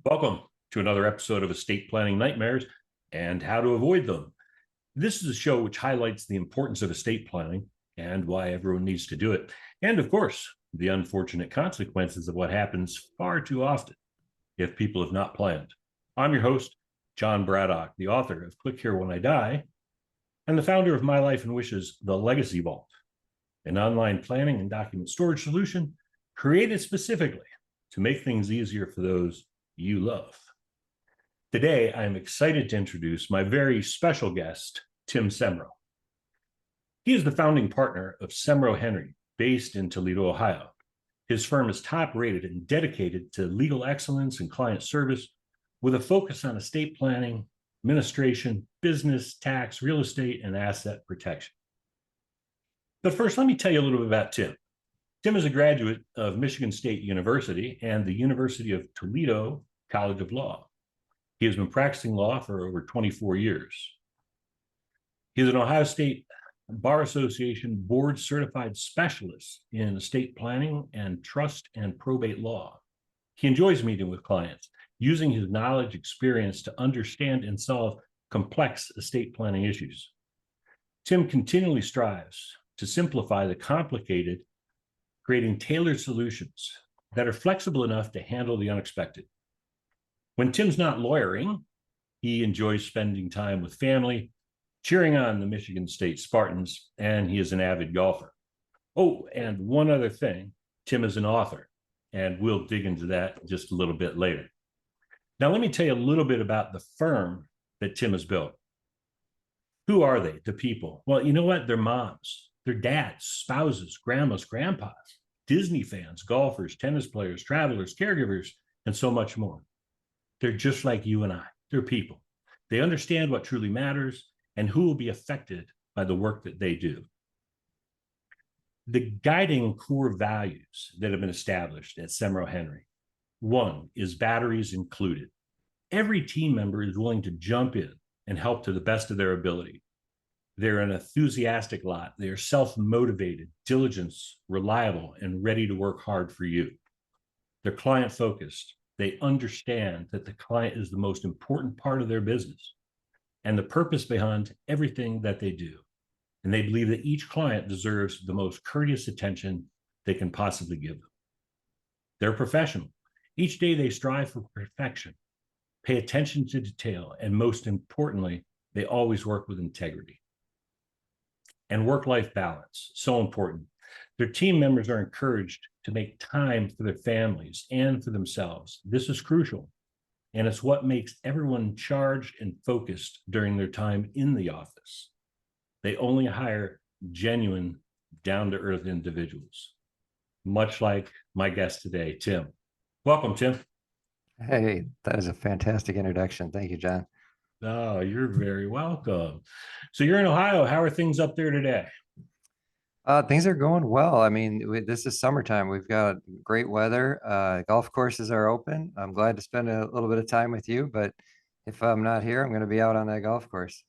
Welcome to another episode of Estate Planning Nightmares and How to Avoid Them. This is a show which highlights the importance of estate planning and why everyone needs to do it. And of course, the unfortunate consequences of what happens far too often if people have not planned. I'm your host, John Braddock, the author of Click Here When I Die, and the founder of My Life and Wishes, The Legacy Vault, an online planning and document storage solution created specifically to make things easier for those you love. Today, I'm excited to introduce my very special guest, Tim Semro. He is the founding partner of Semro Henry, based in Toledo, Ohio. His firm is top-rated and dedicated to legal excellence and client service with a focus on estate planning, administration, business, tax, real estate, and asset protection. But first, let me tell you a little bit about Tim. Tim is a graduate of Michigan State University and the University of Toledo College of Law. He has been practicing law for over 24 years. He is an Ohio State Bar Association board certified specialist in estate planning and trust and probate law. He enjoys meeting with clients, using his knowledge, experience to understand and solve complex estate planning issues. Tim continually strives to simplify the complicated, creating tailored solutions that are flexible enough to handle the unexpected. When Tim's not lawyering, he enjoys spending time with family, cheering on the Michigan State Spartans, and he is an avid golfer. Oh, and one other thing, Tim is an author, and we'll dig into that just a little bit later. Now, let me tell you a little bit about the firm that Tim has built. Who are they, the people? Well, you know what? They're moms. They're dads, spouses, grandmas, grandpas, Disney fans, golfers, tennis players, travelers, caregivers, and so much more. They're just like you and I. They're people. They understand what truly matters and who will be affected by the work that they do. The guiding core values that have been established at Semro Henry. One is batteries included. Every team member is willing to jump in and help to the best of their ability. They're an enthusiastic lot. They are self-motivated, diligent, reliable, and ready to work hard for you. They're client-focused. They understand that the client is the most important part of their business and the purpose behind everything that they do. And they believe that each client deserves the most courteous attention they can possibly give them. They're professional. Each day they strive for perfection, pay attention to detail, and most importantly, they always work with integrity. And work-life balance, so important. Their team members are encouraged to make time for their families and for themselves. This is crucial, and it's what makes everyone charged and focused during their time in the office. They only hire genuine, down-to-earth individuals, much like my guest today, Tim. Welcome, Tim. Hey, that is a fantastic introduction. Thank you, John. Oh, you're very welcome. So you're in Ohio. How are things up there today? Things are going well. I mean, this is summertime. We've got great weather. Golf courses are open. I'm glad to spend a little bit of time with you, but if I'm not here, I'm going to be out on that golf course.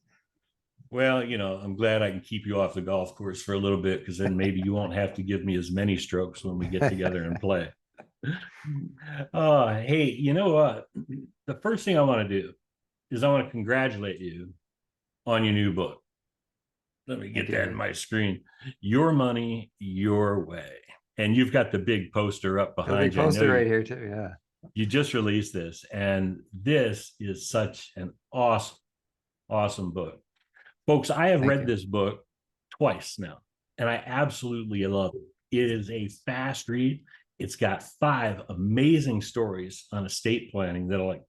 Well, I'm glad I can keep you off the golf course for a little bit because then maybe you won't have to give me as many strokes when we get together and play. Hey, you know what? The first thing I want to do is I want to congratulate you on your new book. Let me get that in my screen. Your Money, Your Way. And you've got the big poster up behind you. The big poster right here too, yeah. You just released this, and this is such an awesome book. Folks, I have read this book twice now, and I absolutely love it. It is a fast read. It's got 5 amazing stories on estate planning that'll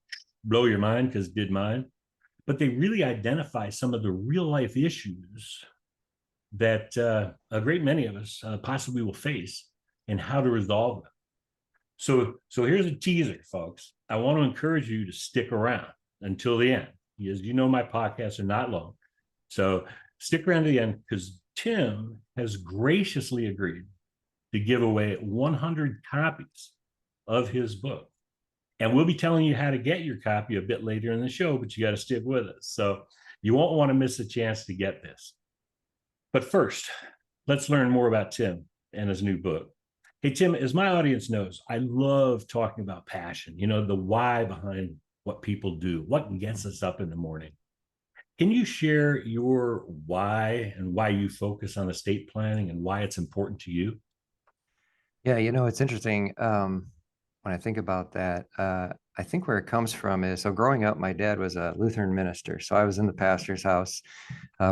blow your mind, because it did mine. But they really identify some of the real life issues that a great many of us possibly will face and how to resolve them. So here's a teaser, folks. I want to encourage you to stick around until the end. As you know, my podcasts are not long. So stick around to the end, because Tim has graciously agreed to give away 100 copies of his book. And we'll be telling you how to get your copy a bit later in the show, but you got to stick with us. So you won't want to miss a chance to get this. But first, let's learn more about Tim and his new book. Hey, Tim, as my audience knows, I love talking about passion, the why behind what people do, what gets us up in the morning. Can you share your why and why you focus on estate planning and why it's important to you? Yeah, it's interesting. When I think about that, I think where it comes from is so growing up, my dad was a Lutheran minister. So I was in the pastor's house.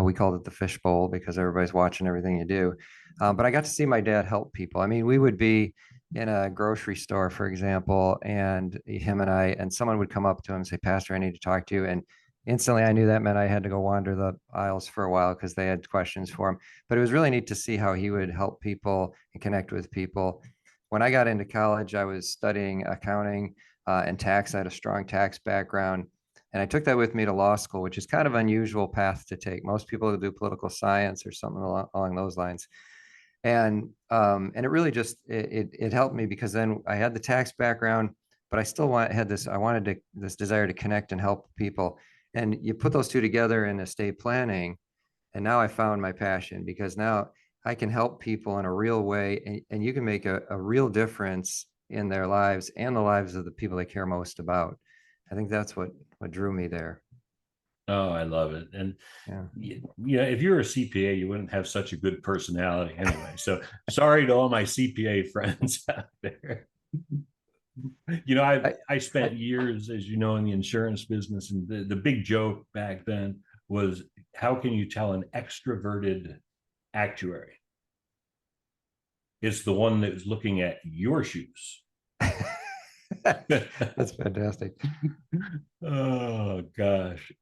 We called it the fishbowl because everybody's watching everything you do. But I got to see my dad help people. I mean, we would be in a grocery store, for example, and him and someone would come up to him and say, Pastor, I need to talk to you. And instantly I knew that meant I had to go wander the aisles for a while because they had questions for him. But it was really neat to see how he would help people and connect with people. When I got into college, I was studying accounting and tax. I had a strong tax background. And I took that with me to law school, which is kind of unusual path to take. Most people do political science or something along those lines. And it really just it helped me because then I had the tax background, but I still had this. I wanted this desire to connect and help people. And you put those two together in estate planning, and now I found my passion because now I can help people in a real way, and you can make a real difference in their lives and the lives of the people they care most about. I think that's what drew me there. Oh, I love it. And Yeah. if you're a CPA, you wouldn't have such a good personality anyway. So sorry to all my CPA friends out there. I, I I spent years, as you know, in the insurance business, and the big joke back then was how can you tell an extroverted actuary is the one that was looking at your shoes? that's fantastic. Oh gosh.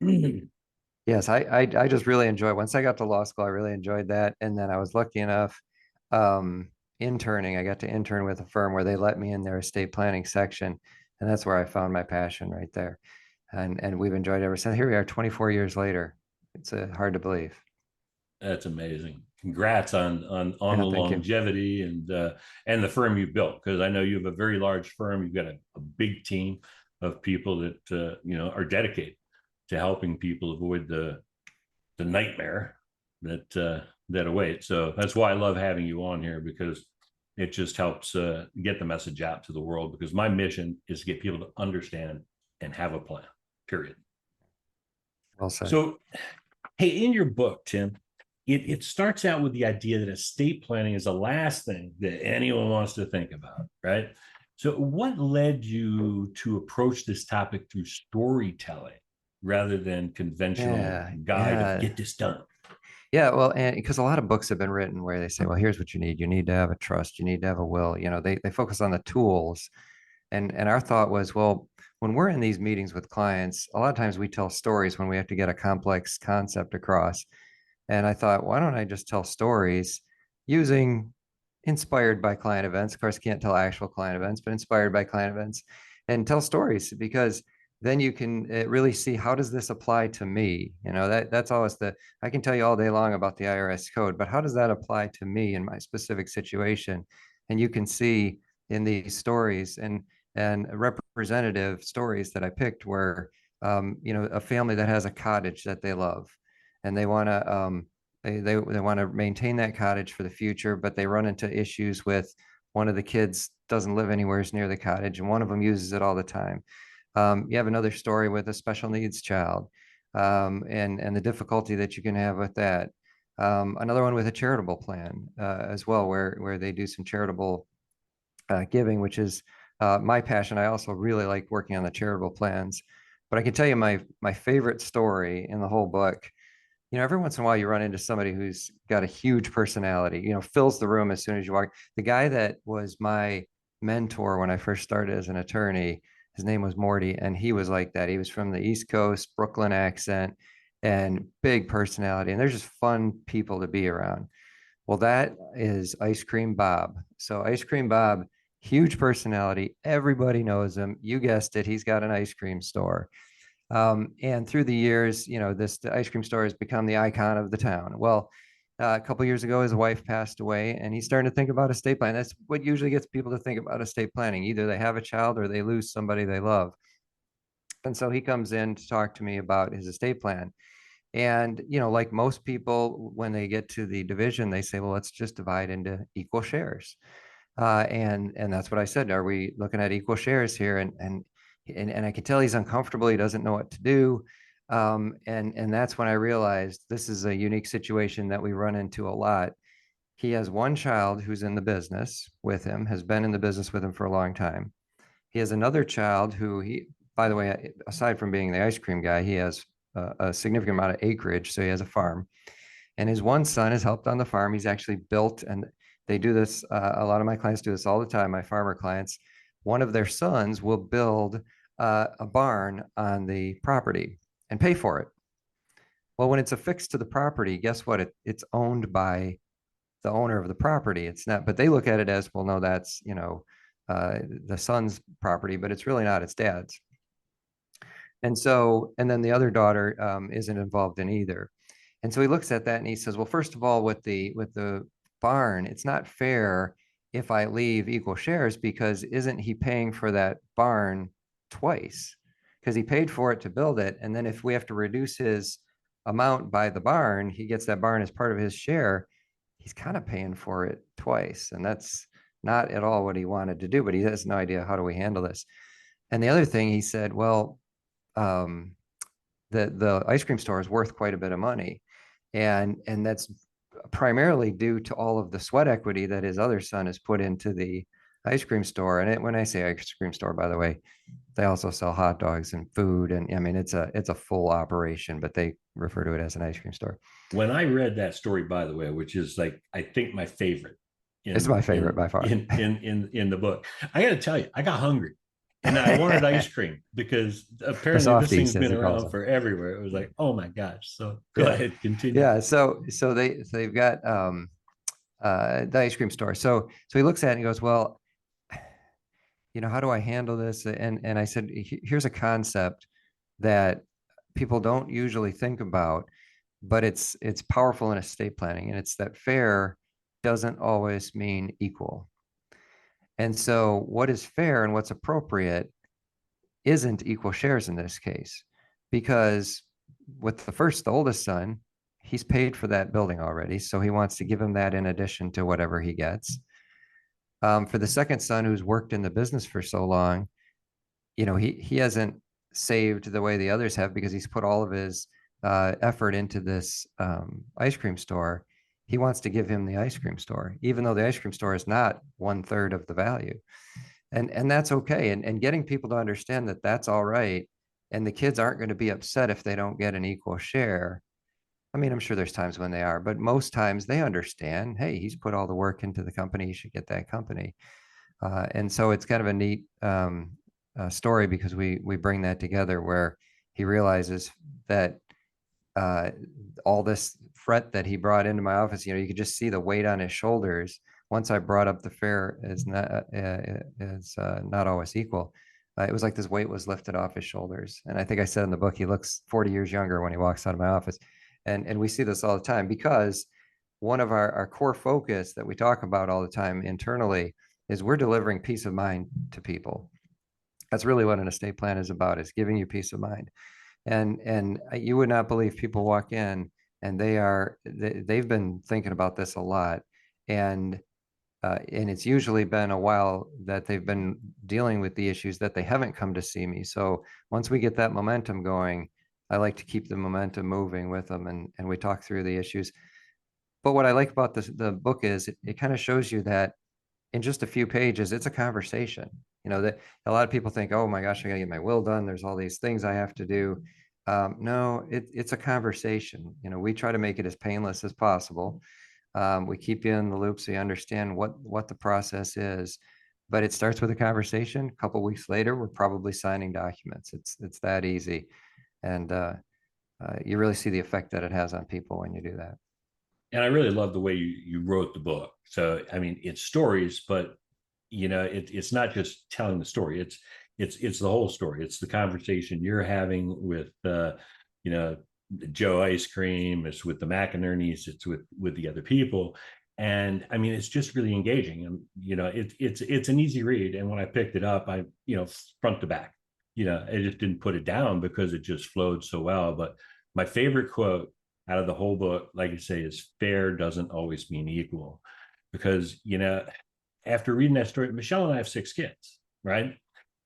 Yes, I just really enjoyed once I got to law school, I really enjoyed that. And then I was lucky enough um interning. I got to intern with a firm where they let me in their estate planning section. And that's where I found my passion right there. And we've enjoyed it ever since. Here we are 24 years later. It's hard to believe. That's amazing. Congrats on Yeah, the thank you. longevity and the firm you built, because I know you have a very large firm. You've got a big team of people that are dedicated to helping people avoid the nightmare that awaits. So that's why I love having you on here, because it just helps get the message out to the world. Because my mission is to get people to understand and have a plan. Period. Well said. So, hey, in your book, Tim, it starts out with the idea that estate planning is the last thing that anyone wants to think about, right? So, what led you to approach this topic through storytelling rather than conventional Yeah, guide of yeah. get this done? Yeah, well, and because a lot of books have been written where they say, well, here's what you need. You need to have a trust, you need to have a will. They focus on the tools. And our thought was, well, when we're in these meetings with clients, a lot of times we tell stories when we have to get a complex concept across. And I thought, why don't I just tell stories using inspired by client events? Of course, can't tell actual client events, but inspired by client events and tell stories because then you can really see how does this apply to me? That's always I can tell you all day long about the IRS code, but how does that apply to me in my specific situation? And you can see in these stories and representative stories that I picked were, a family that has a cottage that they love and they want to they want to maintain that cottage for the future, but they run into issues with one of the kids doesn't live anywhere near the cottage, and one of them uses it all the time. You have another story with a special needs child, and the difficulty that you can have with that. Another one with a charitable plan as well, where they do some charitable giving, which is my passion. I also really like working on the charitable plans. But I can tell you my favorite story in the whole book. Every once in a while you run into somebody who's got a huge personality, fills the room as soon as you walk. The guy that was my mentor when I first started as an attorney, his name was Morty, and he was like that. He was from the East Coast, Brooklyn accent, and big personality. And they're just fun people to be around. Well, that is Ice Cream Bob. So Ice Cream Bob, huge personality. Everybody knows him. You guessed it. He's got an ice cream store. And through the years, the ice cream store has become the icon of the town. Well, a couple of years ago, his wife passed away, and he's starting to think about estate planning. That's what usually gets people to think about estate planning. Either they have a child or they lose somebody they love. And so he comes in to talk to me about his estate plan. And, like most people, when they get to the division, they say, well, let's just divide into equal shares. And that's what I said. Are we looking at equal shares here? And I can tell he's uncomfortable. He doesn't know what to do. And that's when I realized this is a unique situation that we run into a lot. He has one child who's in the business with him, has been in the business with him for a long time. He has another child who by the way, aside from being the ice cream guy, he has a significant amount of acreage. So he has a farm. And his one son has helped on the farm. He's actually built, and they do this. A lot of my clients do this all the time, my farmer clients. One of their sons will build a barn on the property and pay for it. Well, when it's affixed to the property, guess what? It's owned by the owner of the property. It's not, but they look at it as, well, no, that's, the son's property, but it's really not, it's dad's. And then the other daughter isn't involved in either. And so he looks at that and he says, well, first of all, with the barn, it's not fair if I leave equal shares, because isn't he paying for that barn twice? Because he paid for it to build it. And then if we have to reduce his amount by the barn, he gets that barn as part of his share. He's kind of paying for it twice. And that's not at all what he wanted to do, but he has no idea, how do we handle this? And the other thing he said, well, um, the ice cream store is worth quite a bit of money. And that's primarily due to all of the sweat equity that his other son has put into the ice cream store. And when I say ice cream store, by the way, they also sell hot dogs and food. And I mean, it's a full operation, but they refer to it as an ice cream store. When I read that story, by the way, which is like, I think my favorite It's in my favorite by far. in the book, I got to tell you, I got hungry and I wanted ice cream because The apparently this thing's softies, as been he calls around them. for everywhere. It was like, oh my gosh. So go Yeah. ahead, continue. Yeah. So they've got the ice cream store. So he looks at it and he goes, well, how do I handle this? And I said, Here's a concept that people don't usually think about, but it's powerful in estate planning, and it's that fair doesn't always mean equal. And so what is fair and what's appropriate isn't equal shares in this case, because with the oldest son, he's paid for that building already, so he wants to give him that in addition to whatever he gets. For the second son, who's worked in the business for so long, he hasn't saved the way the others have, because he's put all of his effort into this ice cream store. He wants to give him the ice cream store, even though the ice cream store is not 1/3 of the value. And that's okay. And getting people to understand that that's all right. And the kids aren't going to be upset if they don't get an equal share. I mean, I'm sure there's times when they are, but most times they understand, hey, he's put all the work into the company, he should get that company. And so it's kind of a neat story, because we bring that together, where he realizes that all this fret that he brought into my office, you could just see the weight on his shoulders. Once I brought up the fare is not always equal. It was like this weight was lifted off his shoulders. And I think I said in the book, he looks 40 years younger when he walks out of my office. And we see this all the time, because one of our core focus that we talk about all the time internally is we're delivering peace of mind to people. That's really what an estate plan is about, is giving you peace of mind. And you would not believe, people walk in and they've been thinking about this a lot. And it's usually been a while that they've been dealing with the issues that they haven't come to see me. So once we get that momentum going, I like to keep the momentum moving with them, and we talk through the issues. But what I like about the book is it kind of shows you that in just a few pages, it's a conversation. That a lot of people think, oh my gosh, I gotta get my will done, there's all these things I have to do. No, it's a conversation. We try to make it as painless as possible. We keep you in the loop so you understand what the process is, but it starts with a conversation. A couple of weeks later, we're probably signing documents. It's that easy. And you really see the effect that it has on people when you do that. And I really love the way you wrote the book. So I mean, it's stories, but it's not just telling the story. It's the whole story. It's the conversation you're having with Joe Ice Cream. It's with the McInerney's. It's with the other people. And I mean, it's just really engaging. And it's an easy read. And when I picked it up, I front to back. I just didn't put it down because it just flowed so well. But my favorite quote out of the whole book, like you say, is fair doesn't always mean equal, because after reading that story, Michelle and I have 6 kids, right?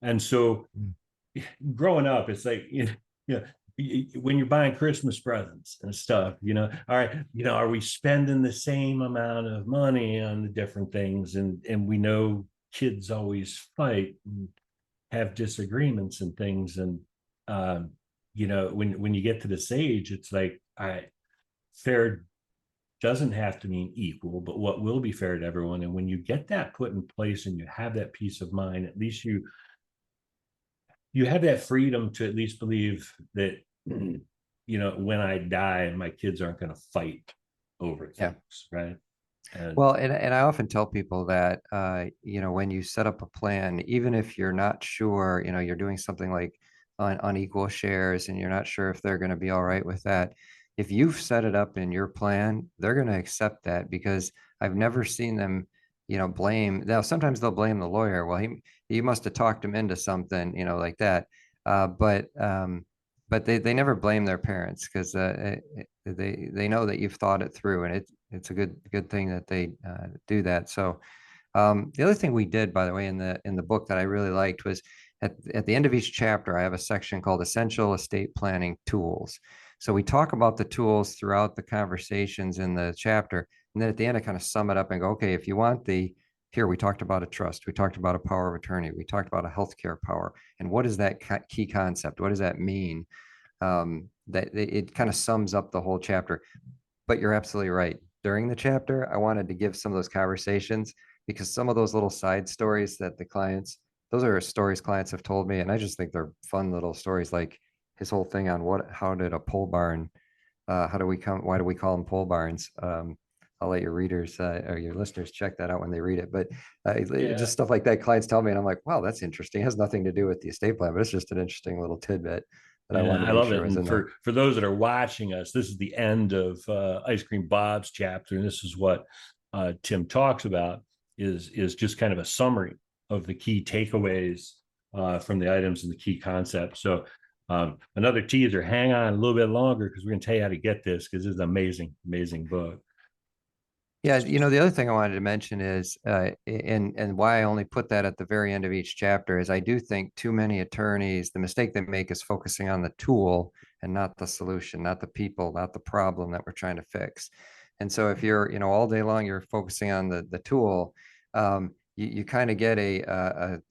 And so growing up, it's like, when you're buying Christmas presents and stuff, all right, are we spending the same amount of money on the different things? And we know kids always fight and have disagreements and things. And when you get to this age, it's like fair doesn't have to mean equal, but what will be fair to everyone. And when you get that put in place and you have that peace of mind, at least you have that freedom to at least believe that, when I die, my kids aren't going to fight over Yeah. things, right? Well, and I often tell people that, when you set up a plan, even if you're not sure, you're doing something like unequal shares and you're not sure if they're going to be all right with that. If you've set it up in your plan, they're going to accept that, because I've never seen them, blame. Now, sometimes they'll blame the lawyer. Well, he must have talked him into something, like that. But they never blame their parents, because they know that you've thought it through, and it's a good thing that they do that. So the other thing we did, by the way, in the book that I really liked was at the end of each chapter, I have a section called Essential Estate Planning Tools. So we talk about the tools throughout the conversations in the chapter, and then at the end, I kind of sum it up and go, okay, if you want here we talked about a trust, we talked about a power of attorney, we talked about a healthcare power, and what is that key concept? What does that mean? That it kind of sums up the whole chapter. But you're absolutely right. During the chapter, I wanted to give some of those conversations, because some of those little side stories that those are stories clients have told me, and I just think they're fun little stories. Like his whole thing on how did a pole barn, why do we call them pole barns? I'll let your readers or your listeners check that out when they read it. But just stuff like that, clients tell me, and I'm like, wow, that's interesting. It has nothing to do with the estate plan, but it's just an interesting little tidbit that I wanted to I make love sure it. was And in there. for those that are watching us, this is the end of Ice Cream Bob's chapter, and this is what Tim talks about is just kind of a summary of the key takeaways from the items and the key concepts. So another teaser, hang on a little bit longer, because we're going to tell you how to get this, because it's an amazing book. Yeah, the other thing I wanted to mention is, and why I only put that at the very end of each chapter, is I do think too many attorneys, the mistake they make is focusing on the tool and not the solution, not the people, not the problem that we're trying to fix. And so if you're, all day long, you're focusing on the tool, you kind of get a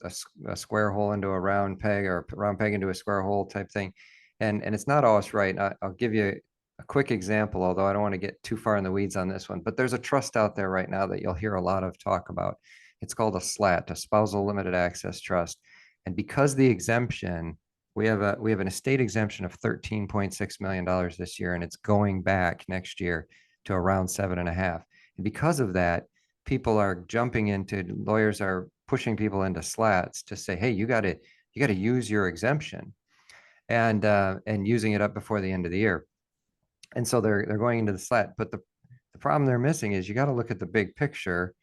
square hole into a round peg, or a round peg into a square hole type thing. And it's not always right. I'll give you a quick example, although I don't want to get too far in the weeds on this one, but there's a trust out there right now that you'll hear a lot of talk about. It's called a SLAT, a spousal limited access trust. And because the exemption, we have an estate exemption of $13.6 million this year, and it's going back next year to around 7.5. And because of that, lawyers are pushing people into SLATs to say, hey, you got to use your exemption, and using it up before the end of the year. And so they're going into the SLAT. But the problem they're missing is you got to look at the big picture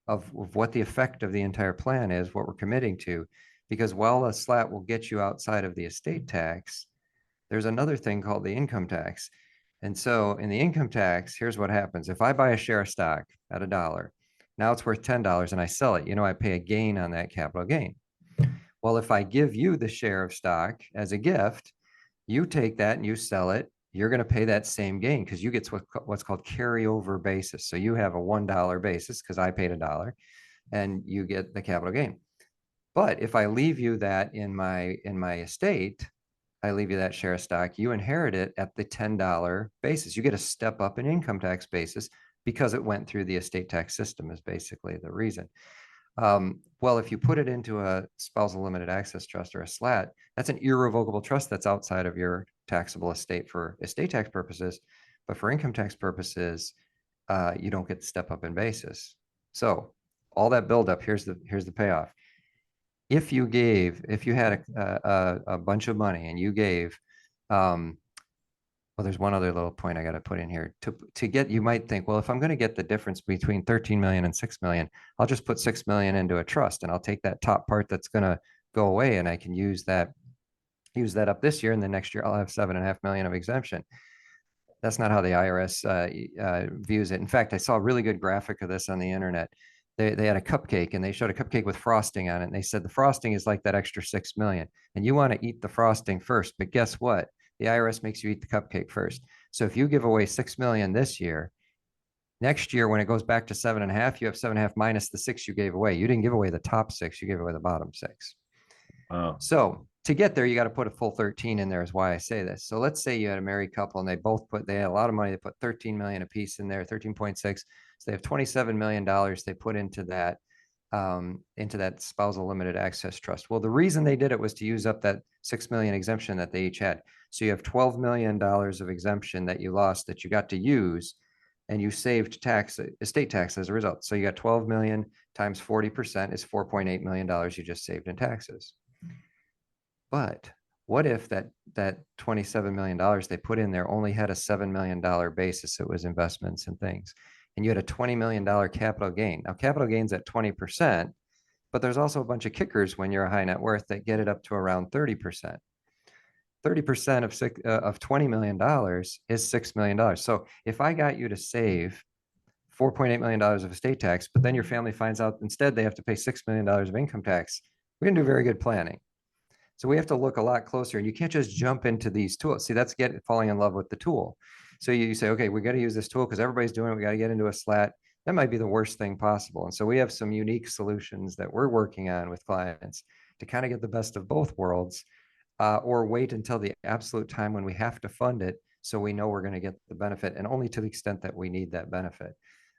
of what the effect of the entire plan is, what we're committing to. Because while a SLAT will get you outside of the estate tax, there's another thing called the income tax. And so in the income tax, here's what happens. If I buy a share of stock at $1, now it's worth $10 and I sell it, I pay a gain on that capital gain. Well, if I give you the share of stock as a gift, you take that and you sell it, you're going to pay that same gain, because you get what's called carryover basis. So you have a $1 basis because I paid $1, and you get the capital gain. But if I leave you that in my estate, I leave you that share of stock, you inherit it at the $10 basis. You get a step up in income tax basis because it went through the estate tax system, is basically the reason. Well, if you put it into a spousal limited access trust or a SLAT, that's an irrevocable trust that's outside of your taxable estate for estate tax purposes. But for income tax purposes, you don't get the step up in basis. So all that buildup, here's the payoff. If you had a bunch of money and you gave, well, there's one other little point I got to put in here. To get, you might think, well, if I'm going to get the difference between 13 million and 6 million, I'll just put 6 million into a trust, and I'll take that top part that's going to go away, and I can use that up this year, and then next year I'll have 7.5 million of exemption. That's not how the IRS views it. In fact, I saw a really good graphic of this on the internet. they had a cupcake and they showed a cupcake with frosting on it. And they said the frosting is like that extra 6 million. And you want to eat the frosting first. But guess what? The IRS makes you eat the cupcake first. So if you give away 6 million this year, next year, when it goes back to 7.5, you have 7.5 minus the 6 you gave away. You didn't give away the top 6, you gave away the bottom 6. Wow. So to get there, you got to put a full 13 in there, is why I say this. So let's say you had a married couple and they had a lot of money. They put 13 million a piece in there, 13.6. So they have $27 million they put into that spousal limited access trust. Well, the reason they did it was to use up that 6 million exemption that they each had. So you have $12 million of exemption that you lost that you got to use, and you saved estate tax as a result. So you got 12 million times 40% is $4.8 million you just saved in taxes. But what if that $27 million they put in there only had a $7 million basis? It was investments and things. And you had a $20 million capital gain. Now, capital gains at 20%, but there's also a bunch of kickers when you're a high net worth that get it up to around 30%. 30% of $20 million is $6 million. So if I got you to save $4.8 million of estate tax, but then your family finds out instead they have to pay $6 million of income tax, we didn't do very good planning. So we have to look a lot closer, and you can't just jump into these tools. See, that's falling in love with the tool. So you say, okay, we got to use this tool because everybody's doing it. We got to get into a slat. That might be the worst thing possible. And so we have some unique solutions that we're working on with clients to kind of get the best of both worlds, or wait until the absolute time when we have to fund it, so we know we're going to get the benefit, and only to the extent that we need that benefit.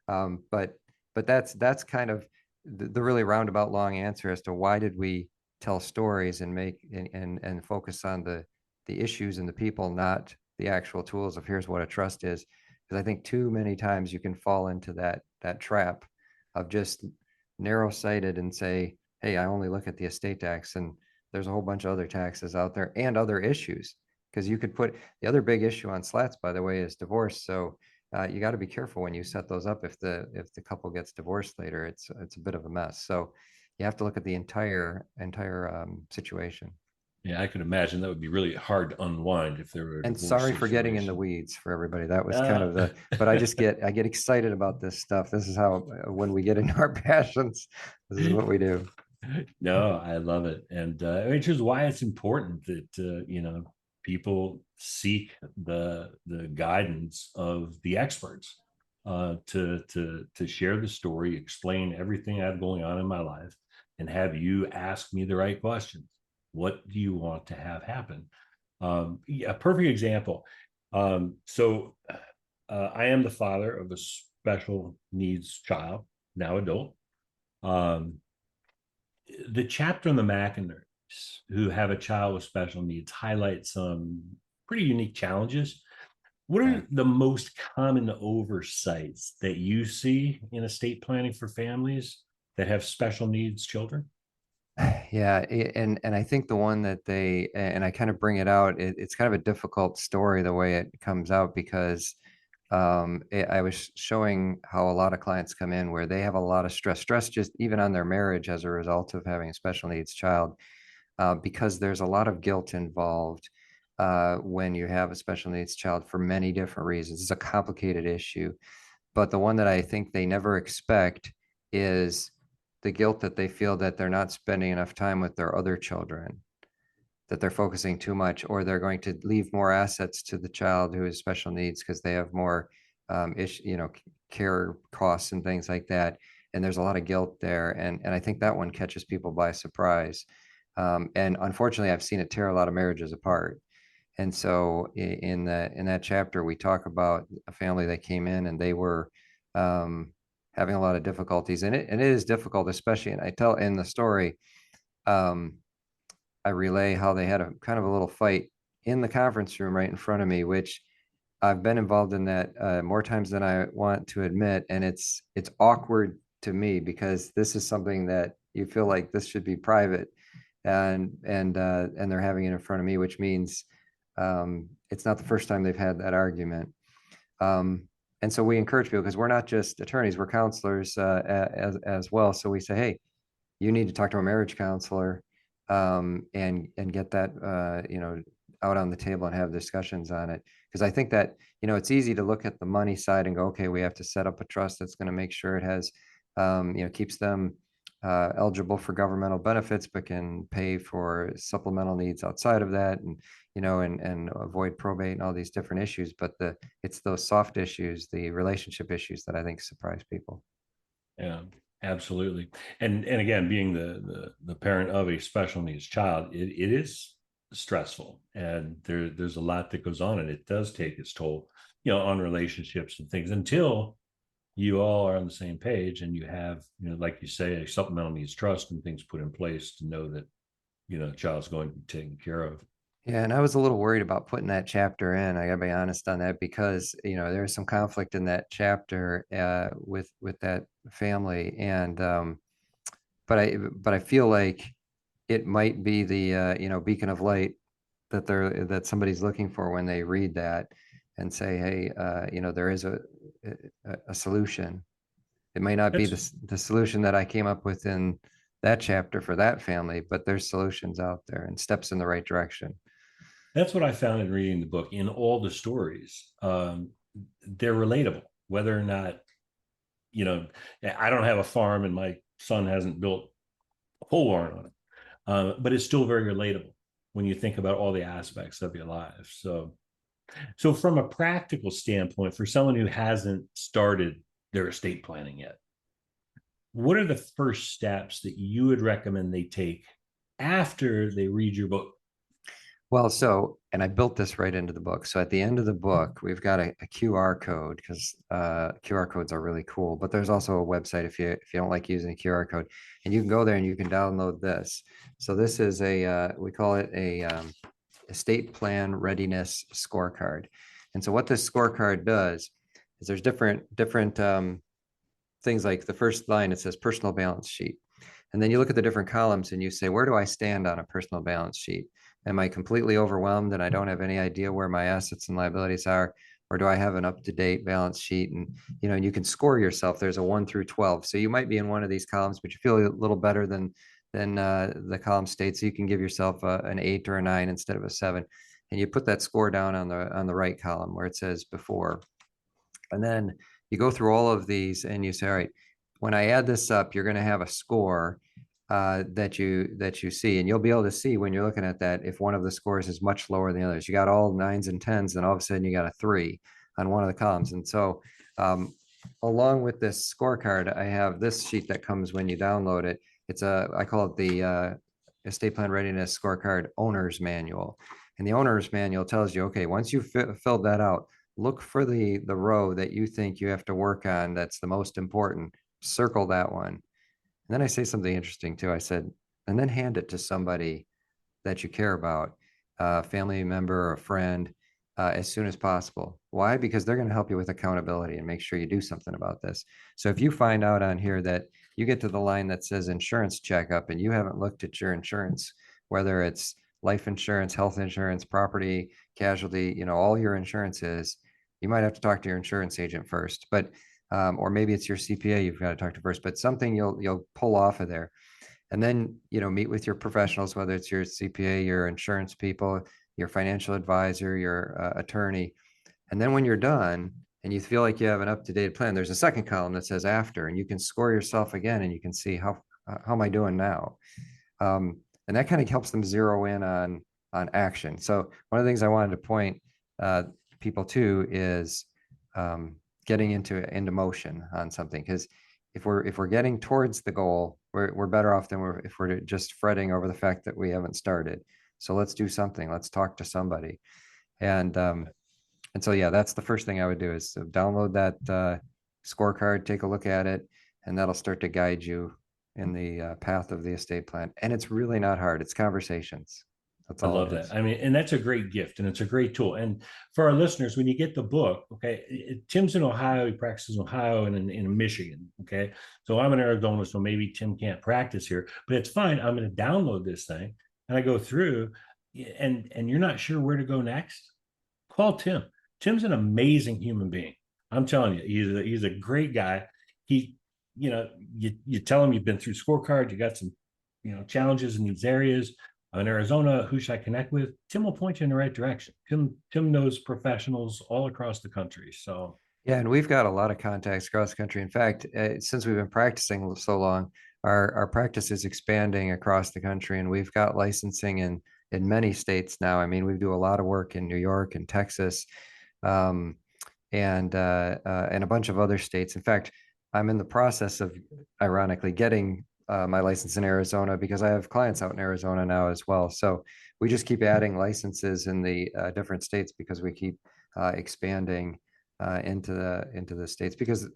But that's kind of the really roundabout long answer as to why did we tell stories and make and focus on the issues and the people, not the actual tools of here's what a trust is. Because I think too many times you can fall into that trap of just narrow-sighted and say, hey, I only look at the estate tax, and there's a whole bunch of other taxes out there and other issues. Because you could put the other big issue on slats, by the way, is divorce. So you got to be careful when you set those up. If the couple gets divorced later, it's a bit of a mess. So you have to look at the entire situation. Yeah, I could imagine that would be really hard to unwind if there were. And sorry for getting in the weeds for everybody. That was kind of but I get excited about this stuff. This is how, when we get into our passions, this is what we do. No, I love it. And which is why it's important that, people seek the guidance of the experts to share the story, explain everything I have going on in my life, and have you ask me the right questions. What do you want to have happen? A perfect example. So I am the father of a special needs child, now adult. The chapter on the McInerney's who have a child with special needs highlights some pretty unique challenges. What are the most common oversights that you see in estate planning for families that have special needs children? Yeah, and I think the one that and I kind of bring it out, it's kind of a difficult story the way it comes out, because I was showing how a lot of clients come in where they have a lot of stress just even on their marriage as a result of having a special needs child, because there's a lot of guilt involved when you have a special needs child for many different reasons. It's a complicated issue, but the one that I think they never expect is the guilt that they feel that they're not spending enough time with their other children, that they're focusing too much, or they're going to leave more assets to the child who has special needs because they have more care costs and things like that. And there's a lot of guilt there. And I think that one catches people by surprise. And unfortunately, I've seen it tear a lot of marriages apart. And so in that chapter, we talk about a family that came in and they were having a lot of difficulties. And it is difficult, especially, and I tell in the story, I relay how they had a kind of a little fight in the conference room right in front of me, which I've been involved in that more times than I want to admit. And it's awkward to me because this is something that you feel like this should be private, and they're having it in front of me, which means it's not the first time they've had that argument. And so we encourage people, because we're not just attorneys, we're counselors as well. So we say, hey, you need to talk to a marriage counselor and get that out on the table and have discussions on it. Because I think that it's easy to look at the money side and go, okay, we have to set up a trust that's going to make sure it has keeps them eligible for governmental benefits, but can pay for supplemental needs outside of that, and avoid probate and all these different issues. But it's those soft issues, the relationship issues, that I think surprise people. Yeah, absolutely. And again, being the parent of a special needs child, it is stressful, and there's a lot that goes on, and it does take its toll, on relationships and things, until you all are on the same page and you have, like you say, a supplemental needs trust and things put in place to know that, the child's going to be taken care of. Yeah, and I was a little worried about putting that chapter in. I gotta be honest on that, because there's some conflict in that chapter with that family, and but I feel like it might be the beacon of light that somebody's looking for when they read that and say, hey, there is a solution. It may not be That's the solution that I came up with in that chapter for that family, but there's solutions out there and steps in the right direction. that's what I found in reading the book. In all the stories, they're relatable, whether or not, I don't have a farm and my son hasn't built a pole barn on it, but it's still very relatable when you think about all the aspects of your life. So from a practical standpoint, for someone who hasn't started their estate planning yet, what are the first steps that you would recommend they take after they read your book? Well, and I built this right into the book. So at the end of the book, we've got a QR code, because QR codes are really cool. But there's also a website if you don't like using a QR code, and you can go there and you can download this. So this is we call it a estate plan readiness scorecard. And so what this scorecard does is there's different things. Like the first line, it says personal balance sheet. And then you look at the different columns and you say, where do I stand on a personal balance sheet? Am I completely overwhelmed and I don't have any idea where my assets and liabilities are? Or do I have an up-to-date balance sheet? And you can score yourself. There's a 1 through 12. So you might be in one of these columns, but you feel a little better than the column states. So you can give yourself an 8 or a 9 instead of a 7. And you put that score down on the right column where it says before. And then you go through all of these and you say, all right, when I add this up, you're going to have a score that you see, and you'll be able to see when you're looking at that if one of the scores is much lower than the others. You got all 9s and 10s, and all of a sudden you got a 3 on one of the columns. And so along with this scorecard, I have this sheet that comes when you download it. I call it the estate plan readiness scorecard owner's manual. And the owner's manual tells you, okay, once you've filled that out, look for the row that you think you have to work on that's the most important. Circle that one. And then I say something interesting too. I said, and then hand it to somebody that you care about, a family member or a friend, as soon as possible. Why? Because they're going to help you with accountability and make sure you do something about this. So if you find out on here that you get to the line that says insurance checkup and you haven't looked at your insurance, whether it's life insurance, health insurance, property, casualty, all your insurances, you might have to talk to your insurance agent first. But or maybe it's your CPA you've got to talk to first, but something you'll pull off of there. And then, meet with your professionals, whether it's your CPA, your insurance people, your financial advisor, your attorney. And then when you're done and you feel like you have an up-to-date plan, there's a second column that says after, and you can score yourself again and you can see how am I doing now? And that kind of helps them zero in on action. So one of the things I wanted to point people to is getting into motion on something, because if we're getting towards the goal, we're better off than if we're just fretting over the fact that we haven't started. So let's do something. Let's talk to somebody. And so yeah, that's the first thing I would do, is to download that scorecard, take a look at it, and that'll start to guide you in the path of the estate plan. And it's really not hard. It's conversations. That's I all love it is. that. I mean, and that's a great gift and it's a great tool. And for our listeners, when you get the book, okay, Tim's in Ohio, he practices in Ohio and in Michigan. Okay. So I'm in Arizona, so maybe Tim can't practice here, but it's fine. I'm going to download this thing and I go through, and you're not sure where to go next. Call Tim. Tim's an amazing human being. I'm telling you, he's a great guy. He, you tell him you've been through scorecard, you got some, challenges in these areas. I'm in Arizona, who should I connect with? Tim will point you in the right direction. Tim knows professionals all across the country. So Yeah, and we've got a lot of contacts across the country. In fact, since we've been practicing so long, our practice is expanding across the country, and we've got licensing in many states now. I mean, we do a lot of work in New York and Texas, um, and a bunch of other states. In fact, I'm in the process of, ironically, getting my license in Arizona because I have clients out in Arizona now as well. So we just keep adding licenses in the different states because we keep expanding into the states because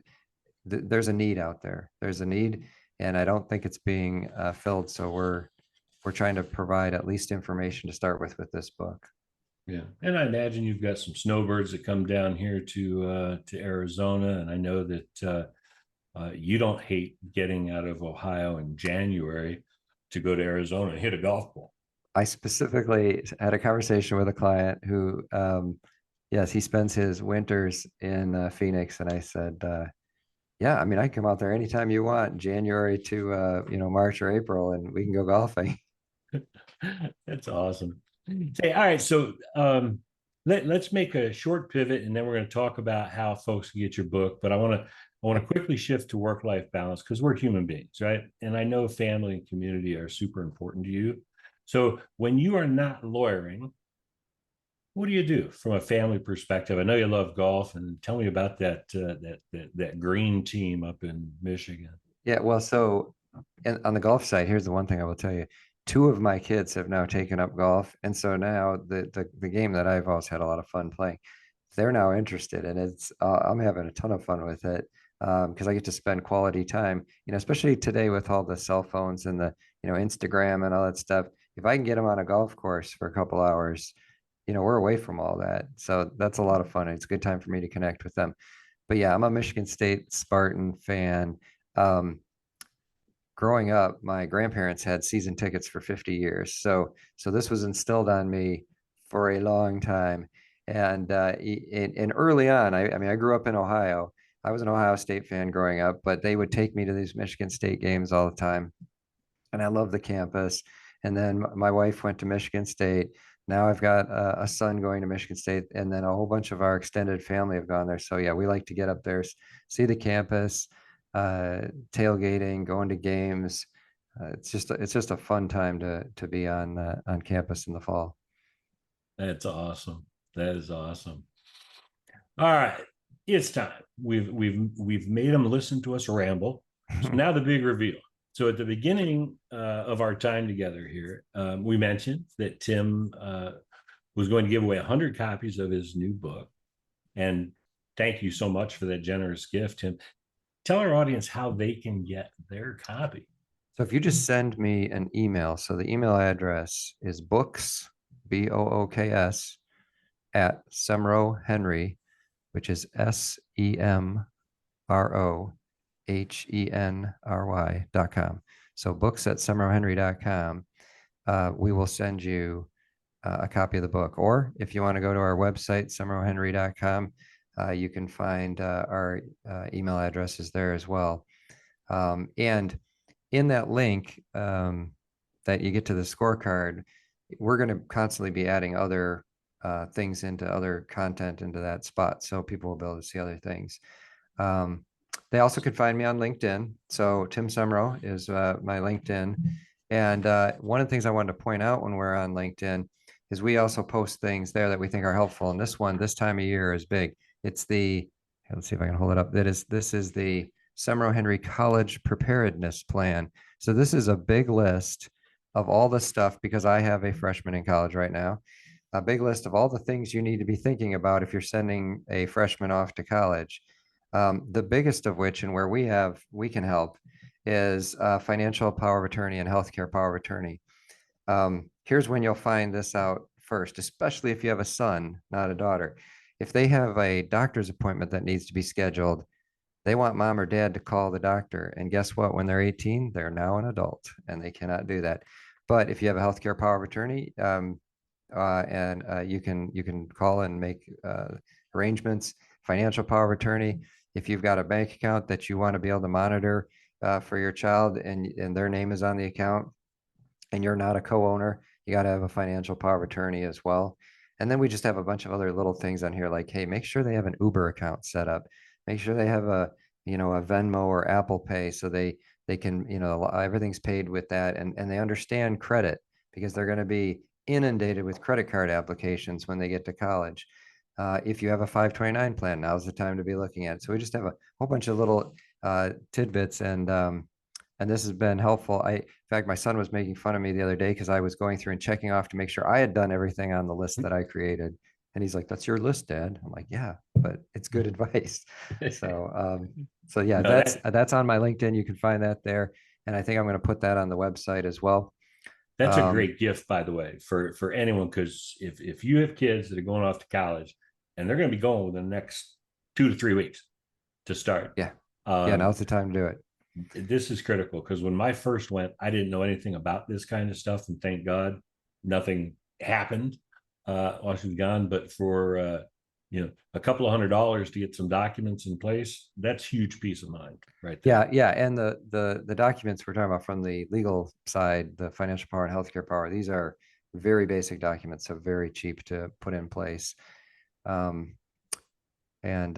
there's a need out there. There's a need, and I don't think it's being filled. So we're trying to provide at least information to start with this book. Yeah, and I imagine you've got some snowbirds that come down here to Arizona, and I know that you don't hate getting out of Ohio in January to go to Arizona and hit a golf ball. I specifically had a conversation with a client who, yes, he spends his winters in Phoenix, and I said, yeah, I mean, I can come out there anytime you want, January to March or April, and we can go golfing. That's awesome. Say, all right, so let's make a short pivot, and then we're going to talk about how folks can get your book. But I want to quickly shift to work-life balance because we're human beings, right? And I know family and community are super important to you. So when you are not lawyering, what do you do from a family perspective? I know you love golf, and tell me about that green team up in Michigan. Yeah, well, so and on the golf side, here's the one thing I will tell you. Two of my kids have now taken up golf, and so now the game that I've always had a lot of fun playing, they're now interested, and it's I'm having a ton of fun with it because I get to spend quality time, especially today with all the cell phones and the Instagram and all that stuff. If I can get them on a golf course for a couple hours, we're away from all that, so that's a lot of fun. It's a good time for me to connect with them. But yeah, I'm a Michigan State Spartan fan. Um, Growing up, my grandparents had season tickets for 50 years. So this was instilled on me for a long time. And early on, I mean, I grew up in Ohio. I was an Ohio State fan growing up, but they would take me to these Michigan State games all the time. And I love the campus. And then my wife went to Michigan State. Now I've got a son going to Michigan State, and then a whole bunch of our extended family have gone there. So yeah, we like to get up there, see the campus, tailgating, going to games. It's just a fun time to be on campus in the fall. That's awesome. That is awesome. All right, it's time. We've made them listen to us ramble. So now the big reveal. So at the beginning of our time together here, we mentioned that Tim was going to give away 100 copies of his new book, and thank you so much for that generous gift, Tim. Tell our audience how they can get their copy. So if you just send me an email, so the email address is books, BOOKS, at Semro Henry, which is SEMROHENRY.com. So books at SemroHenry.com. We will send you a copy of the book. Or if you want to go to our website, SemroHenry.com, you can find our email addresses there as well. And in that link that you get to the scorecard, we're going to constantly be adding other things into other content into that spot, so people will be able to see other things. They also could find me on LinkedIn. So Tim Semro is my LinkedIn. And one of the things I wanted to point out when we're on LinkedIn is we also post things there that we think are helpful. And this time of year is big. It's let's see if I can hold it up. This is the Semro Henry College Preparedness Plan. So this is a big list of all the stuff, because I have a freshman in college right now, a big list of all the things you need to be thinking about if you're sending a freshman off to college. The biggest of which, and where we can help, is financial power of attorney and healthcare power of attorney. Here's when you'll find this out first, especially if you have a son, not a daughter. If they have a doctor's appointment that needs to be scheduled, they want mom or dad to call the doctor. And guess what? When they're 18, they're now an adult and they cannot do that. But if you have a healthcare power of attorney, and you can call and make arrangements. Financial power of attorney, if you've got a bank account that you want to be able to monitor for your child, and their name is on the account and you're not a co-owner, you got to have a financial power of attorney as well. And then we just have a bunch of other little things on here like, hey, make sure they have an Uber account set up. Make sure they have a, a Venmo or Apple Pay so they can, everything's paid with that, and they understand credit because they're going to be inundated with credit card applications when they get to college. If you have a 529 plan, now's the time to be looking at it. So we just have a whole bunch of little tidbits, and this has been helpful. In fact, my son was making fun of me the other day because I was going through and checking off to make sure I had done everything on the list that I created. And he's like, "That's your list, Dad." I'm like, "Yeah, but it's good advice." So yeah, No, that's on my LinkedIn. You can find that there, and I think I'm going to put that on the website as well. that's a great gift, by the way, for anyone, because if you have kids that are going off to college and they're going to be going within the next 2 to 3 weeks to start. Yeah, Um, now's the time to do it. this is critical because when I first went, I didn't know anything about this kind of stuff, and thank God nothing happened while she was gone. But for a couple of $100 to get some documents in place, that's huge peace of mind, right there. Yeah, and the documents we're talking about from the legal side, the financial power and healthcare power, these are very basic documents, so very cheap to put in place. Um, and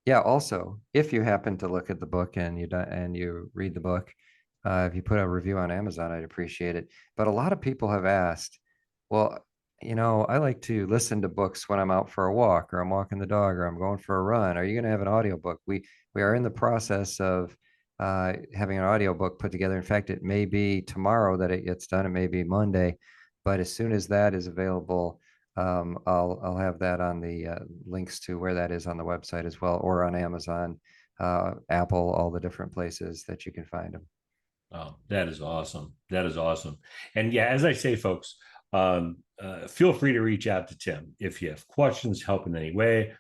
Yeah, also, if you happen to look at the book and you read the book, if you put a review on Amazon, I'd appreciate it. But a lot of people have asked, well, I like to listen to books when I'm out for a walk or I'm walking the dog or I'm going for a run. Are you going to have an audiobook? We are in the process of having an audiobook put together. In fact, it may be tomorrow that it gets done. It may be Monday, but as soon as that is available, I'll have that on the links to where that is on the website as well, or on Amazon, Apple, all the different places that you can find them. Oh, that is awesome. That is awesome. And yeah, as I say, folks, feel free to reach out to Tim if you have questions, help in any way.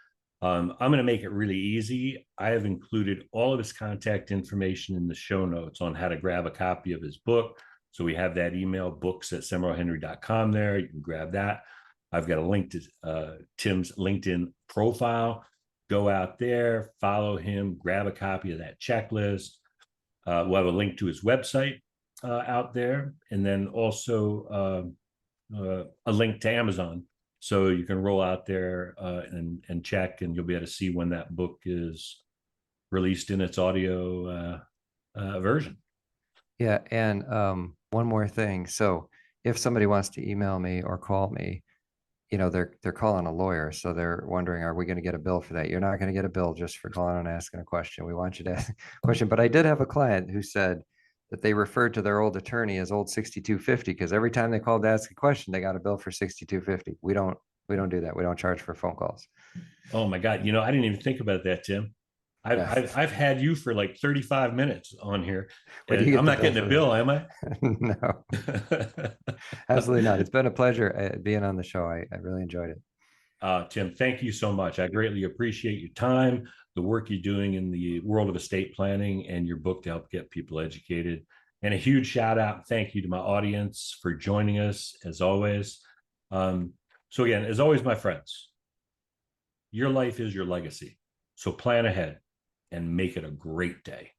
I'm going to make it really easy. I have included all of his contact information in the show notes on how to grab a copy of his book. So we have that email, books@semrohenry.com there. You can grab that. I've got a link to Tim's LinkedIn profile. Go out there, follow him, grab a copy of that checklist. We'll have a link to his website out there, and then also a link to Amazon. So you can roll out there and check, and you'll be able to see when that book is released in its audio version. Yeah, and one more thing. So if somebody wants to email me or call me, they're calling a lawyer, so they're wondering, are we going to get a bill for that? You're not going to get a bill just for calling and asking a question. We want you to ask a question. But I did have a client who said that they referred to their old attorney as old 6250 because every time they called to ask a question, they got a bill for 6250. We don't do that. We don't charge for phone calls. Oh my God! I didn't even think about that, Tim. I've had you for like 35 minutes on here, and I'm not getting a bill, am I? No, absolutely not. It's been a pleasure being on the show. I really enjoyed it. Tim, thank you so much. I greatly appreciate your time, the work you're doing in the world of estate planning, and your book to help get people educated. And a huge shout out and thank you to my audience for joining us as always. So again, as always, my friends, your life is your legacy. So plan ahead and make it a great day.